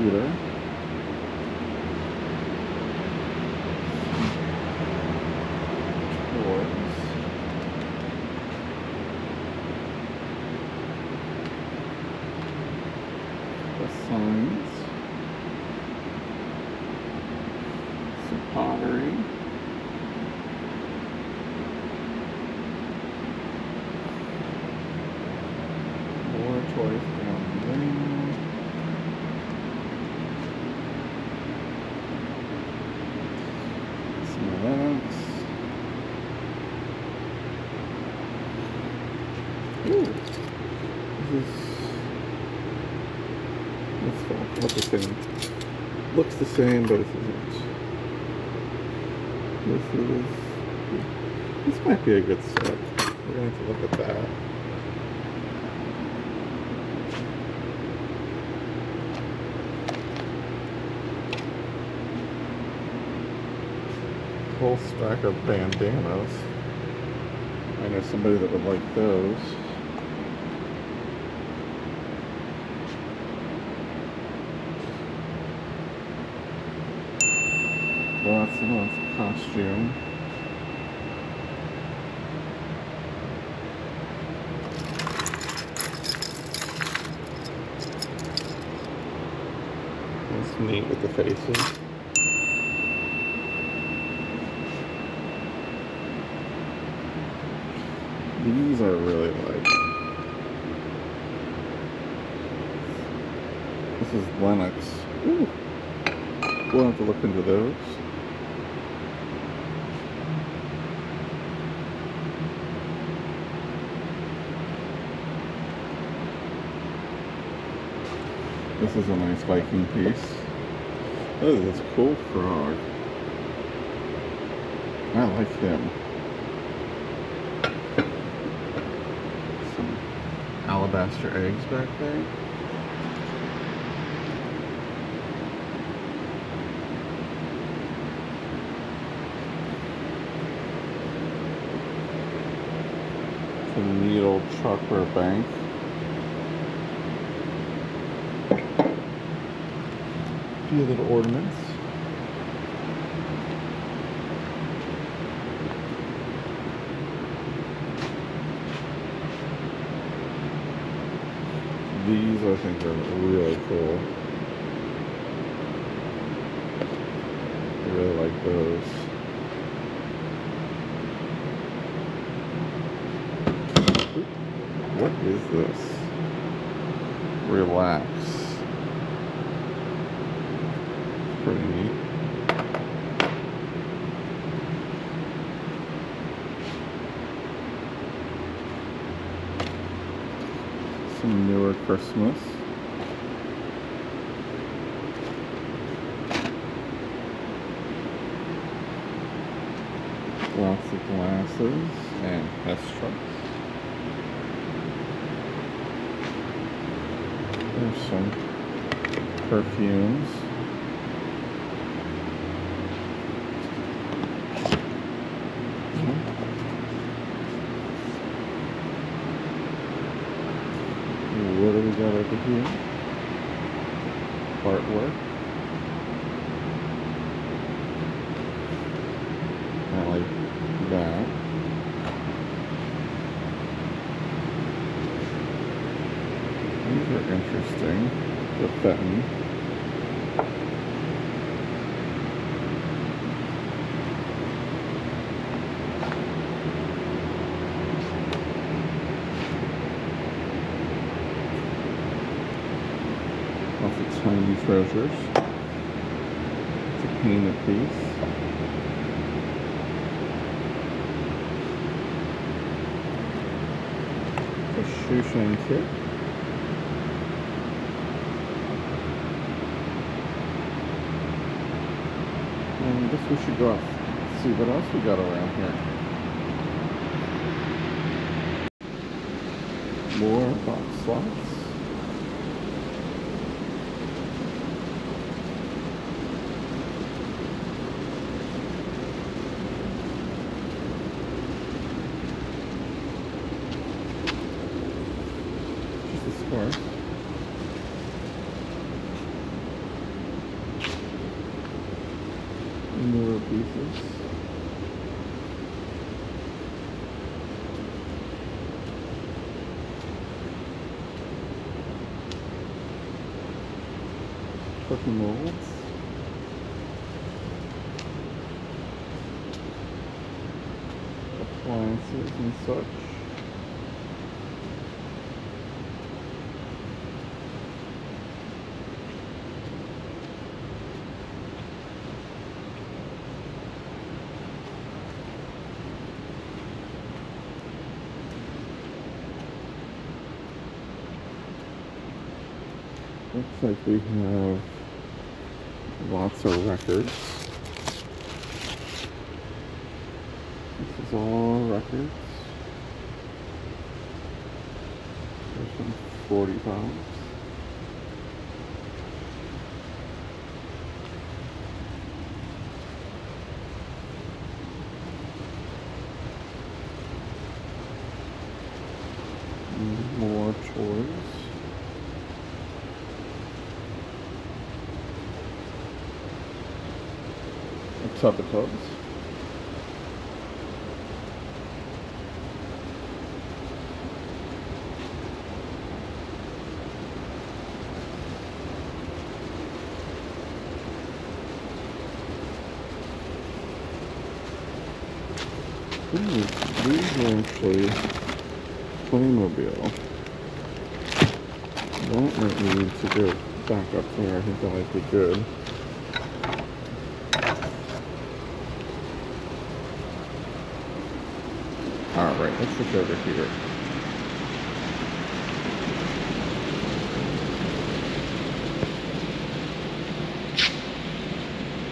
computer. Toys. The signs. Some pottery. More toys down there. Some lamps. Ooh, this is the same. Looks the same, but it isn't. This might be a good set. We're gonna have to look at that. Whole stack of bandanas. I know somebody that would like those. Lots and lots of costume. That's neat with the faces. These I really like. This is Lennox. Ooh. We'll have to look into those. This is a nice Viking piece. Oh, that's a cool frog. I like him. Some alabaster eggs back there. Some neat old chalkware bank. A few little ornaments. These I think are really cool. I really like those. What is this? Relax. Pretty neat. Some newer Christmas. Lots of glasses and test trucks. There's some perfumes. What do we got over here? Artwork. I like that. These are interesting. The Fenton. Lots of tiny treasures. It's a painted piece. A shoeshine kit. And I guess we should go out and see what else we got around here. More box slots. Just a scarf. newer pieces. Cooking molds. Appliances and such. Looks like we have lots of records. This is all records. There's some 45s. More toys. Tubs. Ooh, these are actually Playmobil. That might need to go back up there. I think that might be good. Alright, let's look over here.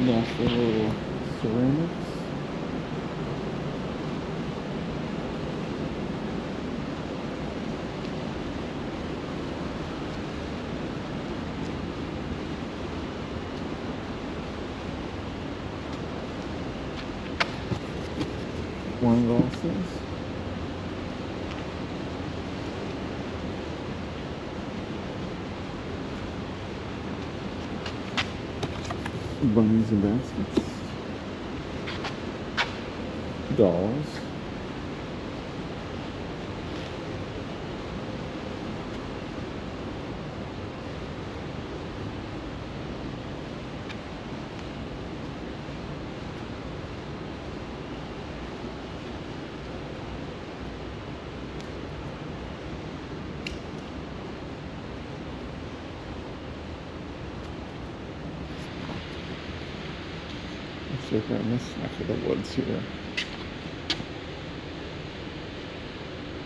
Nice little ceramics. Wine glasses. Bunnies and baskets. Dolls. Let's look around this neck of the woods here.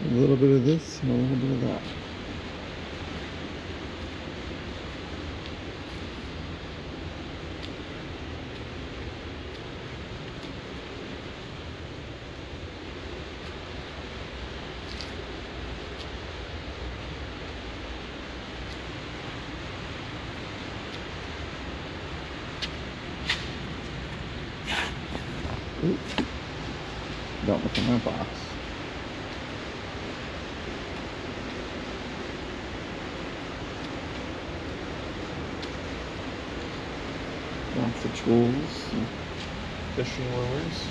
A little bit of this and a little bit of that. Oops. Don't look in that box. Lots of tools, fishing lures.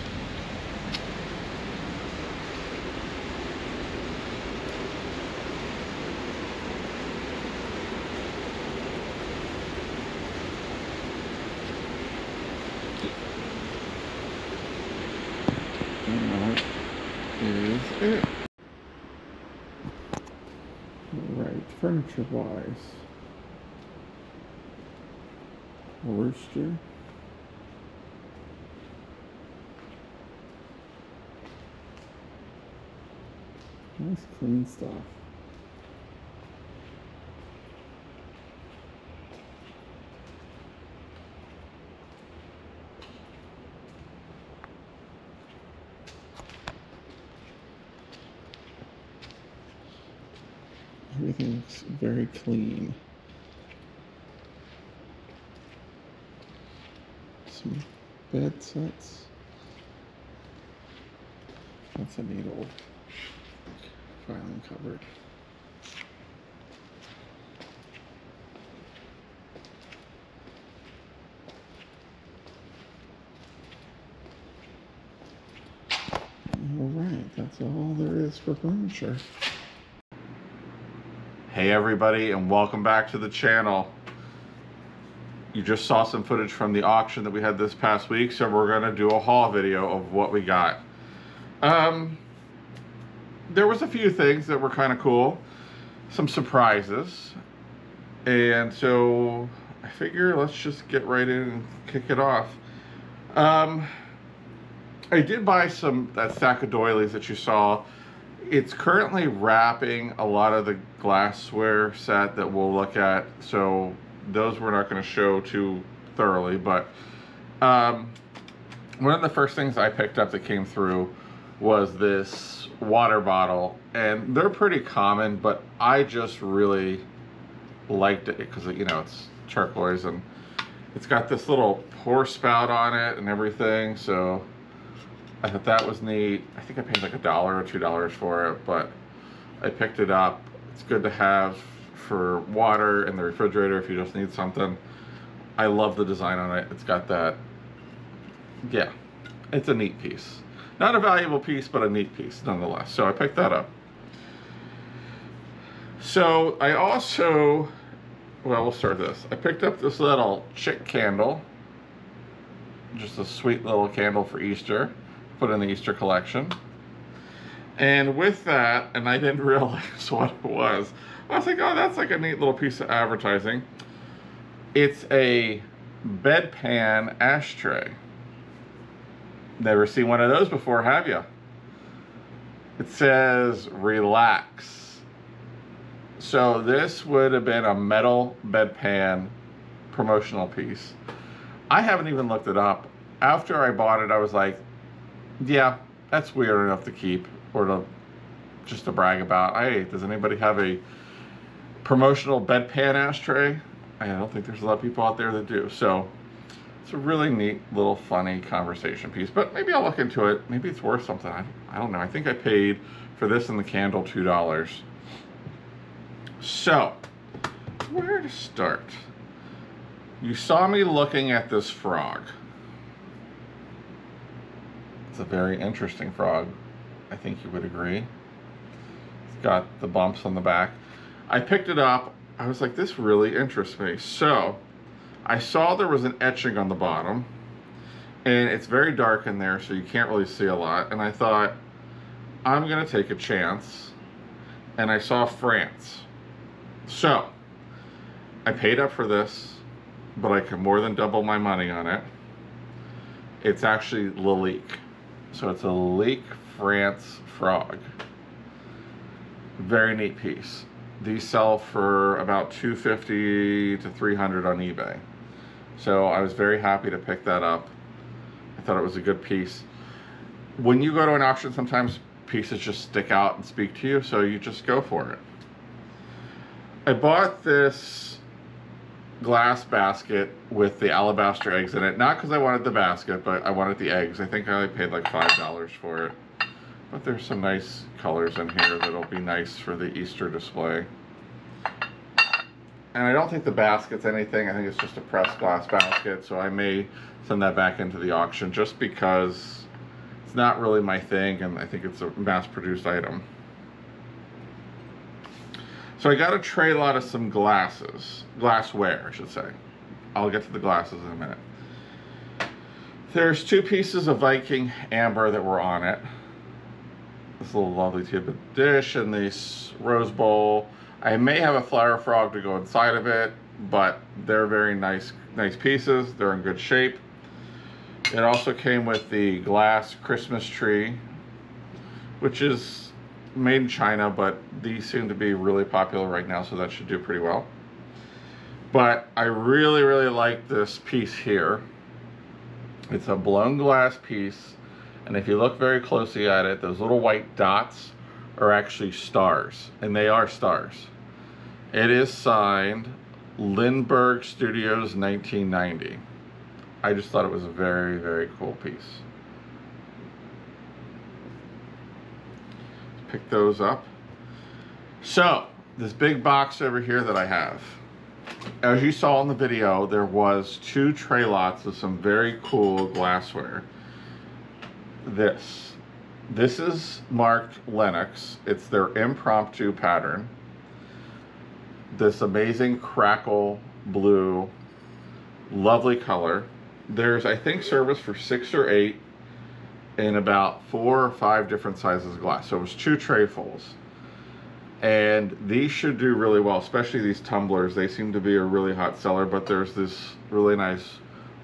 And that is it. Right, furniture wise. Rooster. Nice clean stuff. Everything looks very clean. Some bed sets. That's a neat old filing cupboard. that's all there is for furniture. Hey everybody, and welcome back to the channel. You just saw some footage from the auction that we had this past week, so we're gonna do a haul video of what we got. There was a few things that were kind of cool, some surprises, and so I figure let's just get right in and kick it off. I did buy that stack of doilies that you saw. It's currently wrapping a lot of the glassware set that we'll look at, so those we're not going to show too thoroughly, but one of the first things I picked up that came through was this water bottle, and they're pretty common, but I just really liked it because, you know, it's turquoise and it's got this little pour spout on it and everything, so I thought that was neat. I think I paid like $1 or $2 for it, but I picked it up. It's good to have for water in the refrigerator if you just need something. I love the design on it. It's got that, yeah, it's a neat piece. Not a valuable piece, but a neat piece nonetheless. So I picked that up. So I also, well, we'll start this. I picked up this little chick candle, just a sweet little candle for Easter, put in the Easter collection. And with that, and I didn't realize what it was, I was like, oh, that's like a neat little piece of advertising. It's a bedpan ashtray. Never seen one of those before, have you? It says relax. So this would have been a metal bedpan promotional piece. I haven't even looked it up. After I bought it, I was like, yeah, that's weird enough to keep or to just to brag about. Hey, does anybody have a promotional bedpan ashtray? I don't think there's a lot of people out there that do. So it's a really neat little funny conversation piece, but maybe I'll look into it. Maybe it's worth something. I don't know. I think I paid for this and the candle $2. So where to start? You saw me looking at this frog. It's a very interesting frog. I think you would agree. It's got the bumps on the back. I picked it up. I was like, this really interests me. So I saw there was an etching on the bottom, and it's very dark in there, so you can't really see a lot. And I thought, I'm gonna take a chance. And I saw France. So I paid up for this, but I can more than double my money on it. It's actually Lalique. So it's a Lalique France frog. Very neat piece. These sell for about $250 to $300 on eBay. So I was very happy to pick that up. I thought it was a good piece. When you go to an auction, sometimes pieces just stick out and speak to you, so you just go for it. I bought this glass basket with the alabaster eggs in it, not because I wanted the basket, but I wanted the eggs. I think I only paid like $5 for it, but there's some nice colors in here that'll be nice for the Easter display. And I don't think the basket's anything. I think it's just a pressed glass basket, so I may send that back into the auction just because it's not really my thing, and I think it's a mass-produced item. So I got a tray lot of some glassware, I should say. I'll get to the glasses in a minute. There's 2 pieces of Viking amber that were on it. This little lovely tidbit dish and this rose bowl. I may have a flower frog to go inside of it, but they're very nice pieces. They're in good shape. It also came with the glass Christmas tree, which is made in China, but these seem to be really popular right now, so that should do pretty well. But I really, really like this piece here. It's a blown glass piece, and if you look very closely at it, those little white dots are actually stars, and they are stars. It is signed Lindbergh Studios 1990. I just thought it was a very, very cool piece. Pick those up. So this big box over here that I have, as you saw in the video, there was 2 tray lots of some very cool glassware. This This is marked Lenox. It's their impromptu pattern. This amazing crackle blue, lovely color. There's, I think, service for 6 or 8 in about 4 or 5 different sizes of glass. So it was 2 trayfuls. And these should do really well, especially these tumblers. They seem to be a really hot seller, but there's this really nice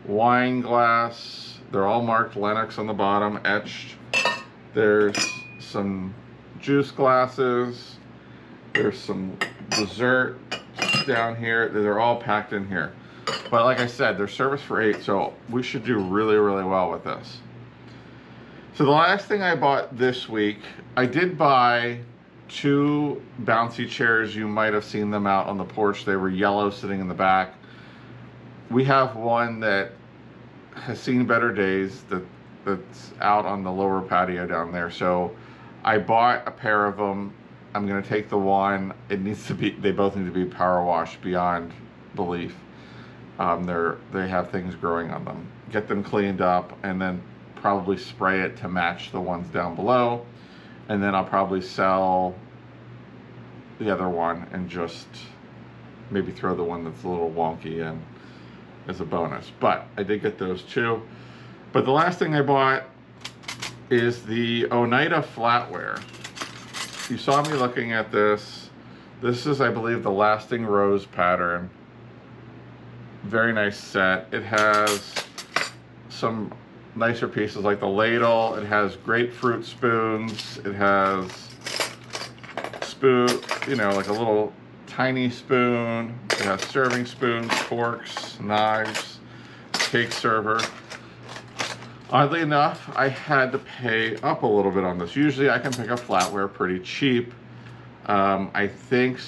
wine glass. They're all marked Lenox on the bottom, etched. There's some juice glasses. There's some dessert down here. They're all packed in here. But like I said, they're service for 8, so we should do really, really well with this. So the last thing I bought this week, I did buy 2 bouncy chairs. You might have seen them out on the porch. They were yellow, sitting in the back. We have one that has seen better days, that's out on the lower patio down there. So I bought a pair of them. I'm gonna take the one. It needs to be, they both need to be power washed beyond belief. They have things growing on them. Get them cleaned up and then probably spray it to match the ones down below. And then I'll probably sell the other one and just maybe throw the one that's a little wonky in as a bonus. But I did get those 2. But the last thing I bought is the Oneida flatware. You saw me looking at this. This is, I believe, the Lasting Rose pattern. Very nice set. It has some nicer pieces like the ladle. It has grapefruit spoons. It has spoon, you know, like a little tiny spoon. It has serving spoons, forks, knives, cake server. Oddly enough, I had to pay up a little bit on this. Usually I can pick up flatware pretty cheap. I think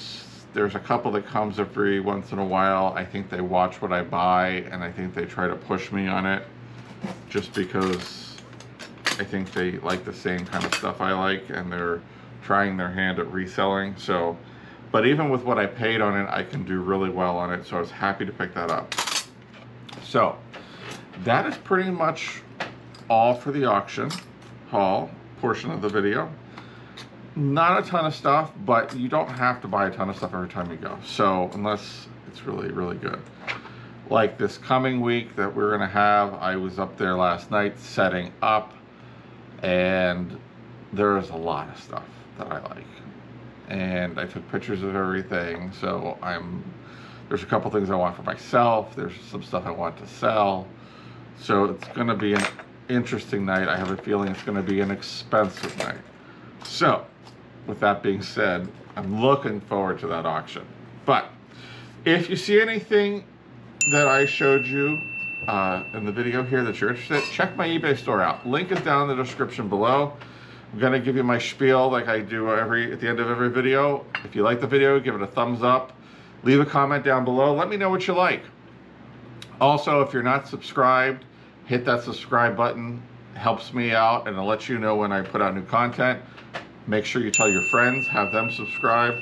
there's a couple that comes every once in a while. I think they watch what I buy and I think they try to push me on it just because I think they like the same kind of stuff I like and they're trying their hand at reselling. So, but even with what I paid on it, I can do really well on it. So I was happy to pick that up. So that is pretty much all for the auction haul portion of the video. Not a ton of stuff, but you don't have to buy a ton of stuff every time you go. So unless it's really, really good. Like this coming week that we're gonna have, I was up there last night setting up and there is a lot of stuff that I like. And I took pictures of everything. So there's a couple things I want for myself. There's some stuff I want to sell. So it's gonna be an interesting night. I have a feeling it's gonna be an expensive night. So with that being said, I'm looking forward to that auction. But if you see anything that I showed you in the video here that you're interested, check my eBay store out. Link is down in the description below. I'm gonna give you my spiel like I do at the end of every video. If you like the video, give it a thumbs up. Leave a comment down below. Let me know what you like. Also, if you're not subscribed, hit that subscribe button. It helps me out and it'll let you know when I put out new content. Make sure you tell your friends, have them subscribe.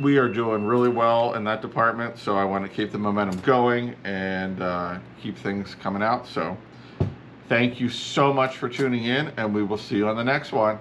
We are doing really well in that department, so I want to keep the momentum going and keep things coming out. So thank you so much for tuning in, and we will see you on the next one.